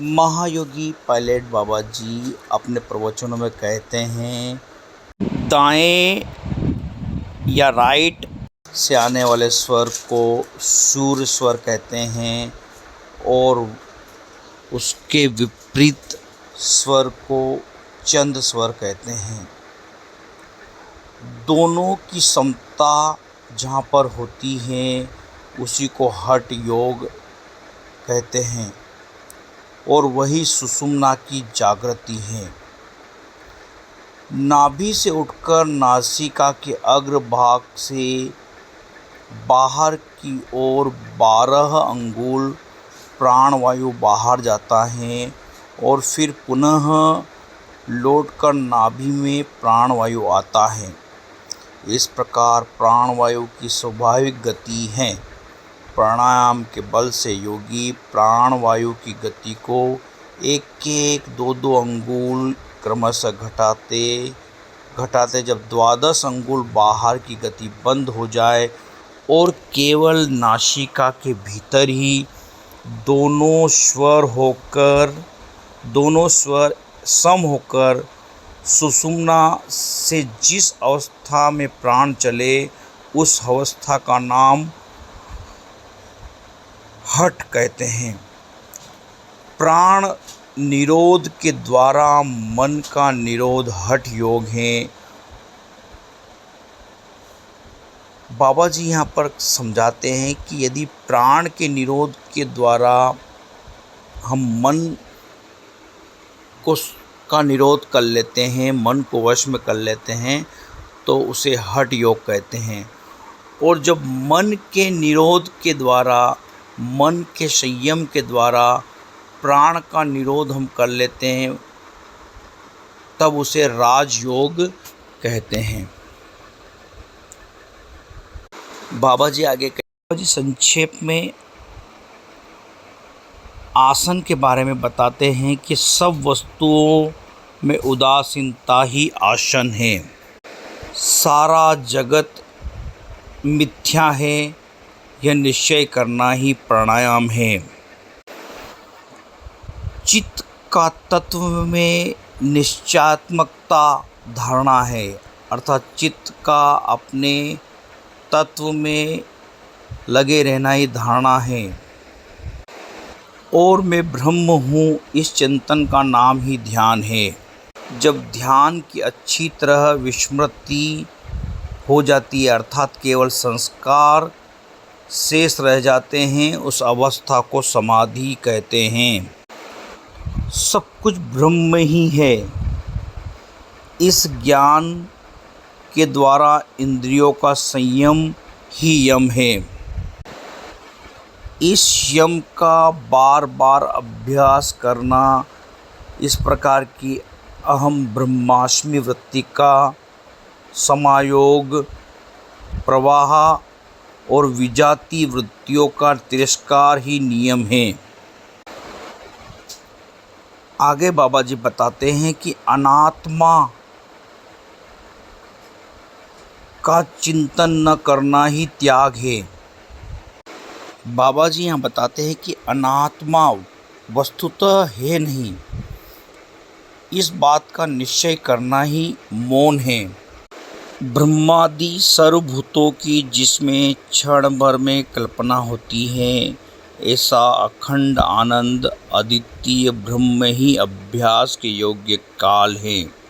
महायोगी पायलट बाबा जी अपने प्रवचनों में कहते हैं, दाएं या राइट से आने वाले स्वर को सूर्य स्वर कहते हैं और उसके विपरीत स्वर को चंद स्वर कहते हैं। दोनों की समता जहाँ पर होती है उसी को हठ योग कहते हैं और वही सुषुम्ना की जागृति है। नाभि से उठकर नासिका के अग्रभाग से बाहर की ओर 12 अंगुल प्राणवायु बाहर जाता है और फिर पुनः लौटकर नाभि में प्राणवायु आता है। इस प्रकार प्राणवायु की स्वाभाविक गति है। प्राणायाम के बल से योगी प्राणवायु की गति को एक एक 2-2 अंगुल क्रमशः घटाते जब 12 अंगुल बाहर की गति बंद हो जाए और केवल नासिका के भीतर ही दोनों स्वर सम होकर सुषुम्ना से जिस अवस्था में प्राण चले उस अवस्था का नाम हठ कहते हैं। प्राण निरोध के द्वारा मन का निरोध हठ योग है। बाबा जी यहाँ पर समझाते हैं कि यदि प्राण के निरोध के द्वारा हम मन का निरोध कर लेते हैं, मन को वश में कर लेते हैं, तो उसे हठ योग कहते हैं। और जब मन के निरोध के द्वारा, मन के संयम के द्वारा प्राण का निरोध हम कर लेते हैं, तब उसे राजयोग कहते हैं। बाबा जी आगे बाबा जी संक्षेप में आसन के बारे में बताते हैं कि सब वस्तुओं में उदासीनता ही आसन है। सारा जगत मिथ्या है, यह निश्चय करना ही प्राणायाम है। चित्त का तत्व में निश्चयात्मकता धारणा है, अर्थात चित्त का अपने तत्व में लगे रहना ही धारणा है। और मैं ब्रह्म हूँ, इस चिंतन का नाम ही ध्यान है। जब ध्यान की अच्छी तरह विस्मृति हो जाती है, अर्थात केवल संस्कार शेष रह जाते हैं, उस अवस्था को समाधि कहते हैं। सब कुछ ब्रह्म ही है। इस ज्ञान के द्वारा इंद्रियों का संयम ही यम है। इस यम का बार बार अभ्यास करना इस प्रकार की अहम ब्रह्मास्मि वृत्ति का समायोग, प्रवाह और विजाति वृत्तियों का तिरस्कार ही नियम है। आगे बाबा जी बताते हैं कि अनात्मा का चिंतन न करना ही त्याग है। बाबा जी यहाँ बताते हैं कि अनात्मा वस्तुतः है नहीं, इस बात का निश्चय करना ही मौन है। ब्रह्मादि सर्वभूतों की जिसमें क्षण भर में कल्पना होती है, ऐसा अखंड आनंद अद्वितीय ब्रह्म ही अभ्यास के योग्य काल है।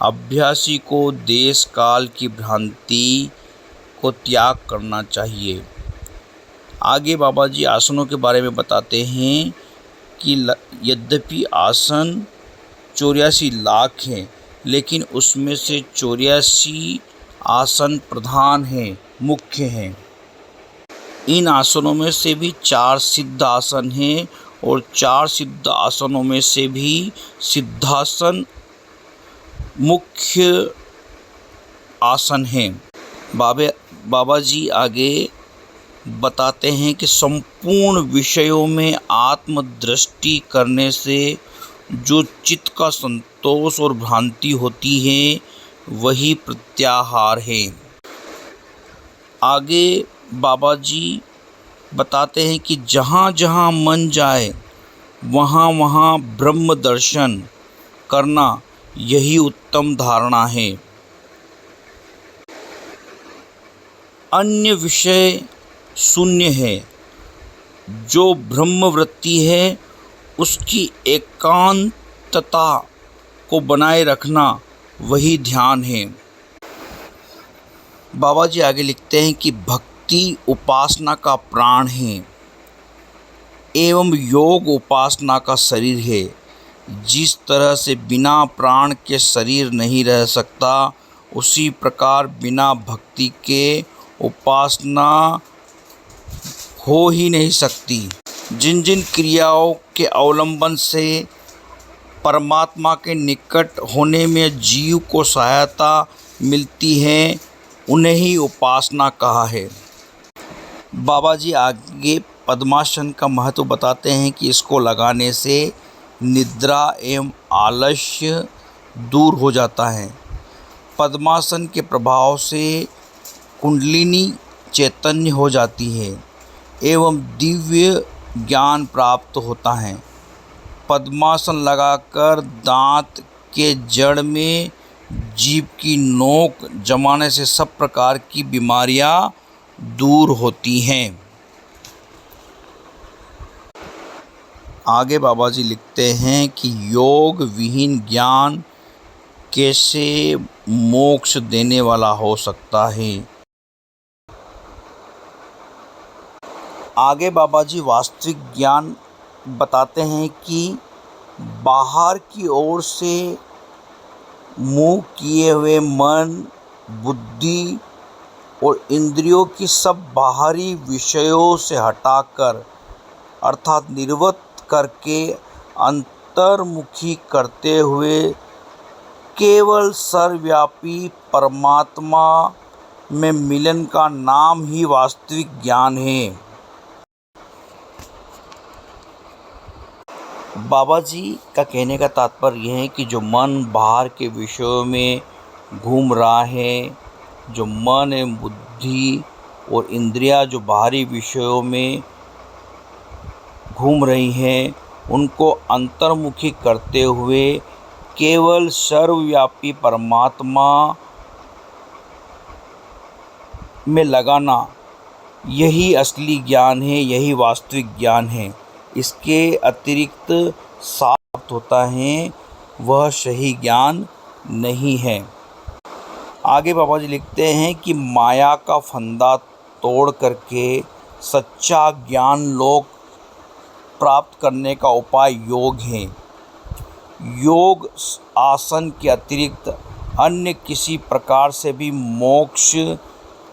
अभ्यासी को देश काल की भ्रांति को त्याग करना चाहिए। आगे बाबा जी आसनों के बारे में बताते हैं कि यद्यपि आसन 84 लाख हैं, लेकिन उसमें से 84 आसन प्रधान हैं, मुख्य हैं। इन आसनों में से भी 4 सिद्ध आसन हैं और 4 सिद्ध आसनों में से भी सिद्धासन मुख्य आसन हैं। बाबा जी आगे बताते हैं कि संपूर्ण विषयों में आत्मदृष्टि करने से जो चित्त का संतोष और भ्रांति होती है, वही प्रत्याहार है। आगे बाबा जी बताते हैं कि जहाँ जहाँ मन जाए वहाँ वहाँ ब्रह्म दर्शन करना यही उत्तम धारणा है। अन्य विषय शून्य है। जो ब्रह्मवृत्ति है उसकी एकांतता को बनाए रखना वही ध्यान है। बाबा जी आगे लिखते हैं कि भक्ति उपासना का प्राण है एवं योग उपासना का शरीर है। जिस तरह से बिना प्राण के शरीर नहीं रह सकता, उसी प्रकार बिना भक्ति के उपासना हो ही नहीं सकती। जिन जिन क्रियाओं के अवलंबन से परमात्मा के निकट होने में जीव को सहायता मिलती है, उन्हें ही उपासना कहा है। बाबा जी आगे पद्मासन का महत्व बताते हैं कि इसको लगाने से निद्रा एवं आलस्य दूर हो जाता है। पद्मासन के प्रभाव से कुंडलिनी चैतन्य हो जाती है एवं दिव्य ज्ञान प्राप्त होता है। पद्मासन लगाकर दांत के जड़ में जीभ की नोक जमाने से सब प्रकार की बीमारियां दूर होती हैं। आगे बाबा जी लिखते हैं कि योग विहीन ज्ञान कैसे मोक्ष देने वाला हो सकता है। आगे बाबा जी वास्तविक ज्ञान बताते हैं कि बाहर की ओर से मुँह किए हुए मन, बुद्धि और इंद्रियों की सब बाहरी विषयों से हटाकर अर्थात निर्वृत्त करके अंतर्मुखी करते हुए केवल सर्वव्यापी परमात्मा में मिलन का नाम ही वास्तविक ज्ञान है। बाबा जी का कहने का तात्पर्य यह है कि जो मन बाहर के विषयों में घूम रहा है, जो मन एवं बुद्धि और इंद्रियां जो बाहरी विषयों में घूम रही हैं, उनको अंतर्मुखी करते हुए केवल सर्वव्यापी परमात्मा में लगाना, यही असली ज्ञान है, यही वास्तविक ज्ञान है। इसके अतिरिक्त साफ होता है वह सही ज्ञान नहीं है। आगे बाबा जी लिखते हैं कि माया का फंदा तोड़ करके सच्चा ज्ञान लोक प्राप्त करने का उपाय योग है। योग आसन के अतिरिक्त अन्य किसी प्रकार से भी मोक्ष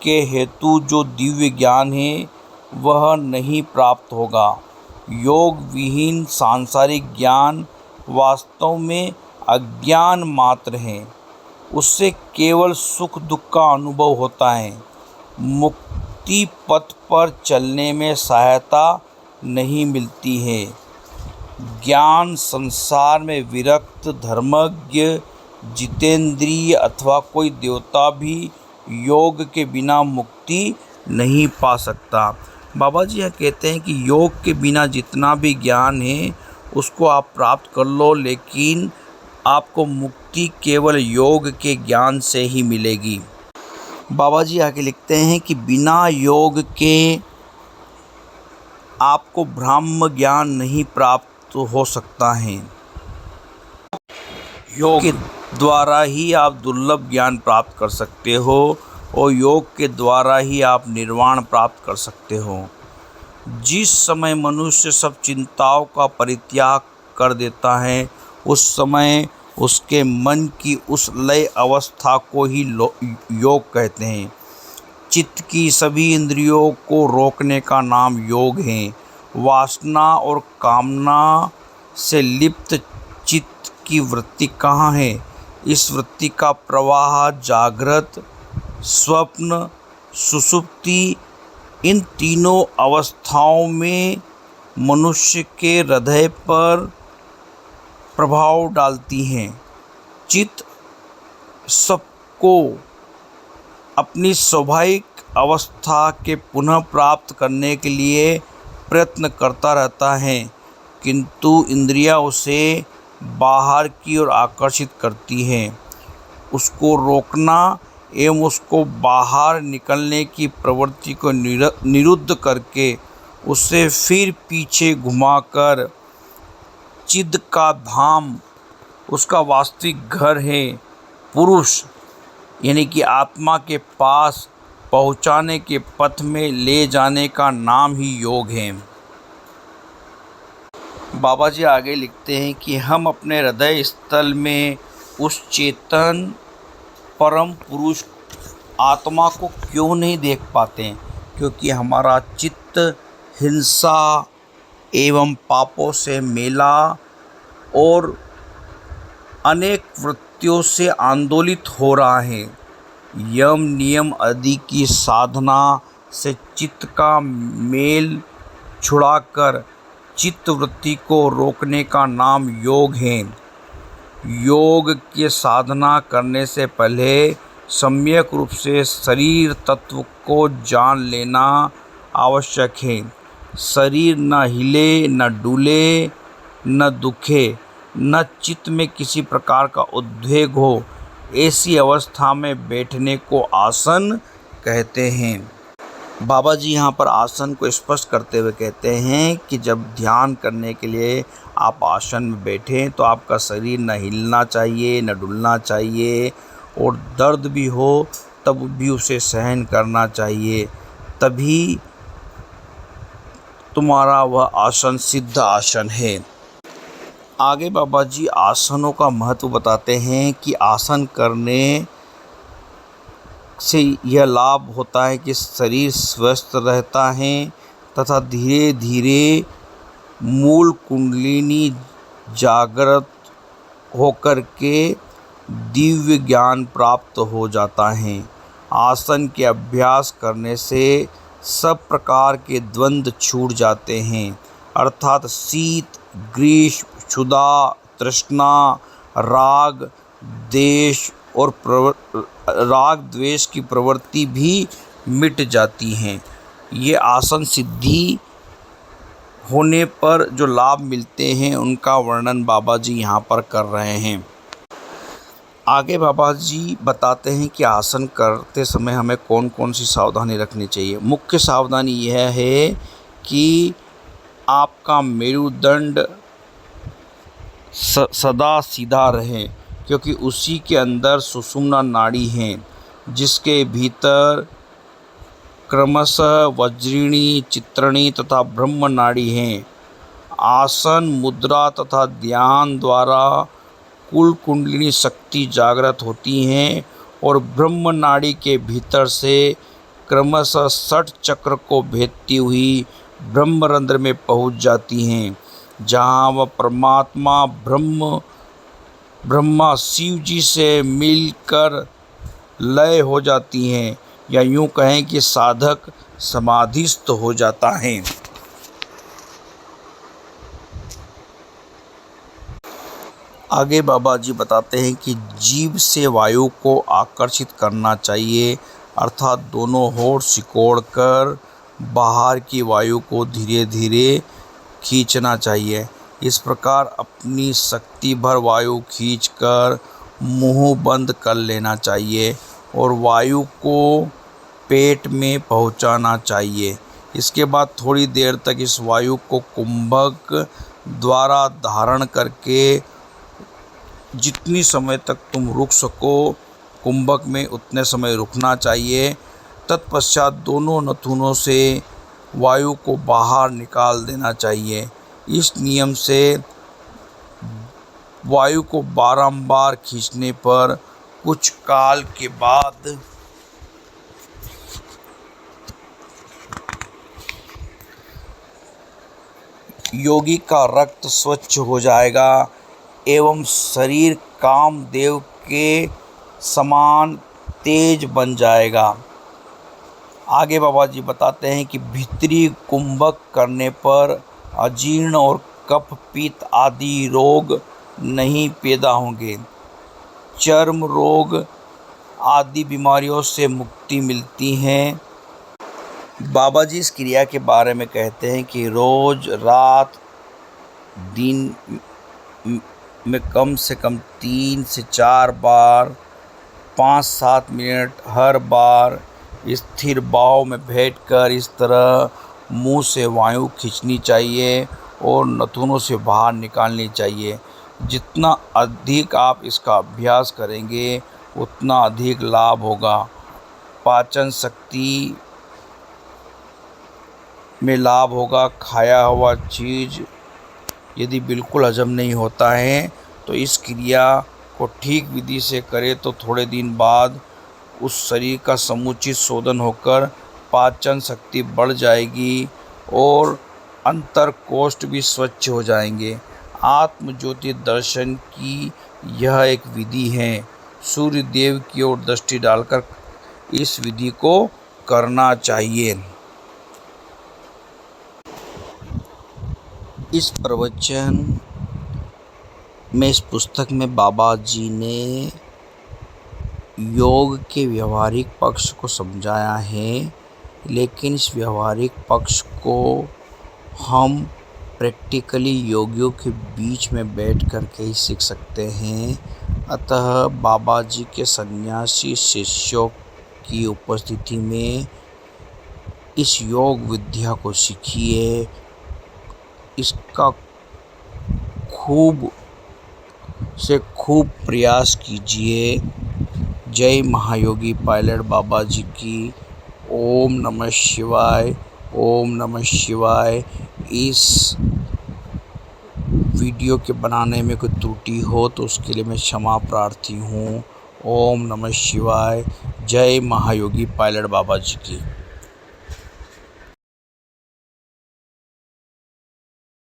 के हेतु जो दिव्य ज्ञान है वह नहीं प्राप्त होगा। योग विहीन सांसारिक ज्ञान वास्तव में अज्ञान मात्र है। उससे केवल सुख दुख का अनुभव होता है। मुक्ति पथ पर चलने में सहायता नहीं मिलती है। ज्ञान संसार में विरक्त धर्मज्ञ जितेंद्रिय अथवा कोई देवता भी योग के बिना मुक्ति नहीं पा सकता। बाबा जी यह कहते हैं कि योग के बिना जितना भी ज्ञान है उसको आप प्राप्त कर लो, लेकिन आपको मुक्ति केवल योग के ज्ञान से ही मिलेगी। बाबा जी आगे लिखते हैं कि बिना योग के आपको ब्रह्म ज्ञान नहीं प्राप्त हो सकता है। योग के द्वारा ही आप दुर्लभ ज्ञान प्राप्त कर सकते हो और योग के द्वारा ही आप निर्वाण प्राप्त कर सकते हो। जिस समय मनुष्य सब चिंताओं का परित्याग कर देता है, उस समय उसके मन की उस लय अवस्था को ही योग कहते हैं। चित्त की सभी इंद्रियों को रोकने का नाम योग है। वासना और कामना से लिप्त चित्त की वृत्ति कहाँ है? इस वृत्ति का प्रवाह जागृत, स्वप्न, सुषुप्ति, इन तीनों अवस्थाओं में मनुष्य के हृदय पर प्रभाव डालती हैं। चित्त सबको अपनी स्वाभाविक अवस्था के पुनः प्राप्त करने के लिए प्रयत्न करता रहता है, किंतु इंद्रियां उसे बाहर की ओर आकर्षित करती हैं। उसको रोकना एवं उसको बाहर निकलने की प्रवृत्ति को निरुद्ध करके उसे फिर पीछे घुमाकर चिद का धाम, उसका वास्तविक घर है, पुरुष यानी कि आत्मा के पास पहुंचाने के पथ में ले जाने का नाम ही योग है। बाबा जी आगे लिखते हैं कि हम अपने हृदय स्थल में उस चेतन परम पुरुष आत्मा को क्यों नहीं देख पाते? क्योंकि हमारा चित्त हिंसा एवं पापों से मेला और अनेक वृत्तियों से आंदोलित हो रहा है। यम नियम आदि की साधना से चित्त का मेल छुड़ाकर चित्त वृत्ति को रोकने का नाम योग है। योग की साधना करने से पहले सम्यक रूप से शरीर तत्व को जान लेना आवश्यक है। शरीर न हिले, न डूले, न दुखे, न चित्त में किसी प्रकार का उद्वेग हो, ऐसी अवस्था में बैठने को आसन कहते हैं। बाबा जी यहाँ पर आसन को स्पष्ट करते हुए कहते हैं कि जब ध्यान करने के लिए आप आसन में बैठें तो आपका शरीर न हिलना चाहिए, न डुलना चाहिए, और दर्द भी हो तब भी उसे सहन करना चाहिए। तभी तुम्हारा वह आसन सिद्ध आसन है। आगे बाबा जी आसनों का महत्व बताते हैं कि आसन करने से यह लाभ होता है कि शरीर स्वस्थ रहता है तथा धीरे धीरे मूल कुंडलिनी जागृत होकर के दिव्य ज्ञान प्राप्त हो जाता है। आसन के अभ्यास करने से सब प्रकार के द्वंद्व छूट जाते हैं, अर्थात शीत ग्रीष्म, क्षुधा तृष्णा, राग देश और राग द्वेष की प्रवृत्ति भी मिट जाती हैं। ये आसन सिद्धि होने पर जो लाभ मिलते हैं उनका वर्णन बाबा जी यहाँ पर कर रहे हैं। आगे बाबा जी बताते हैं कि आसन करते समय हमें कौन कौन सी सावधानी रखनी चाहिए। मुख्य सावधानी यह है कि आपका मेरुदंड सदा सीधा रहे, क्योंकि उसी के अंदर सुषुम्ना नाड़ी है, जिसके भीतर क्रमशः वज्रिणी, चित्रणी तथा ब्रह्म नाड़ी हैं। आसन मुद्रा तथा ध्यान द्वारा कुल कुंडलिनी शक्ति जागृत होती हैं और ब्रह्म नाड़ी के भीतर से क्रमशः 60 चक्र को भेदती हुई ब्रह्मरंध्र में पहुंच जाती हैं, जहाँ वह परमात्मा ब्रह्मा शिव जी से मिलकर लय हो जाती हैं, या यूँ कहें कि साधक समाधिस्थ हो जाता है। आगे बाबा जी बताते हैं कि जीभ से वायु को आकर्षित करना चाहिए, अर्थात दोनों होंठ सिकोड़कर बाहर की वायु को धीरे धीरे खींचना चाहिए। इस प्रकार अपनी शक्ति भर वायु खींचकर मुंह बंद कर लेना चाहिए और वायु को पेट में पहुंचाना चाहिए। इसके बाद थोड़ी देर तक इस वायु को कुंभक द्वारा धारण करके जितनी समय तक तुम रुक सको कुंभक में उतने समय रुकना चाहिए। तत्पश्चात दोनों नथुनों से वायु को बाहर निकाल देना चाहिए। इस नियम से वायु को बारंबार खींचने पर कुछ काल के बाद योगी का रक्त स्वच्छ हो जाएगा एवं शरीर कामदेव के समान तेज बन जाएगा। आगे बाबा जी बताते हैं कि भीतरी कुंभक करने पर अजीर्ण और कफ पित्त आदि रोग नहीं पैदा होंगे। चर्म रोग आदि बीमारियों से मुक्ति मिलती है। बाबा जी इस क्रिया के बारे में कहते हैं कि रोज रात दिन में कम से कम 3 से 4 बार 5-7 मिनट हर बार स्थिर भाव में बैठकर इस तरह मुंह से वायु खींचनी चाहिए और नाखूनों से बाहर निकालनी चाहिए। जितना अधिक आप इसका अभ्यास करेंगे उतना अधिक लाभ होगा। पाचन शक्ति में लाभ होगा। खाया हुआ चीज़ यदि बिल्कुल हजम नहीं होता है तो इस क्रिया को ठीक विधि से करें तो थोड़े दिन बाद उस शरीर का समुचित शोधन होकर पाचन शक्ति बढ़ जाएगी और अंतरकोष्ठ भी स्वच्छ हो जाएंगे। आत्म ज्योति दर्शन की यह एक विधि है। सूर्य देव की ओर दृष्टि डालकर इस विधि को करना चाहिए। इस प्रवचन में, इस पुस्तक में बाबा जी ने योग के व्यवहारिक पक्ष को समझाया है, लेकिन इस व्यवहारिक पक्ष को हम प्रैक्टिकली योगियों के बीच में बैठ कर के ही सीख सकते हैं। अतः बाबा जी के सन्यासी शिष्यों की उपस्थिति में इस योग विद्या को सीखिए, इसका खूब से खूब प्रयास कीजिए। जय महायोगी पायलट बाबा जी की। ओम नमः शिवाय, ओम नमः शिवाय। इस वीडियो के बनाने में कोई त्रुटि हो तो उसके लिए मैं क्षमा प्रार्थी हूँ। ओम नमः शिवाय। जय महायोगी पायलट बाबा जी की।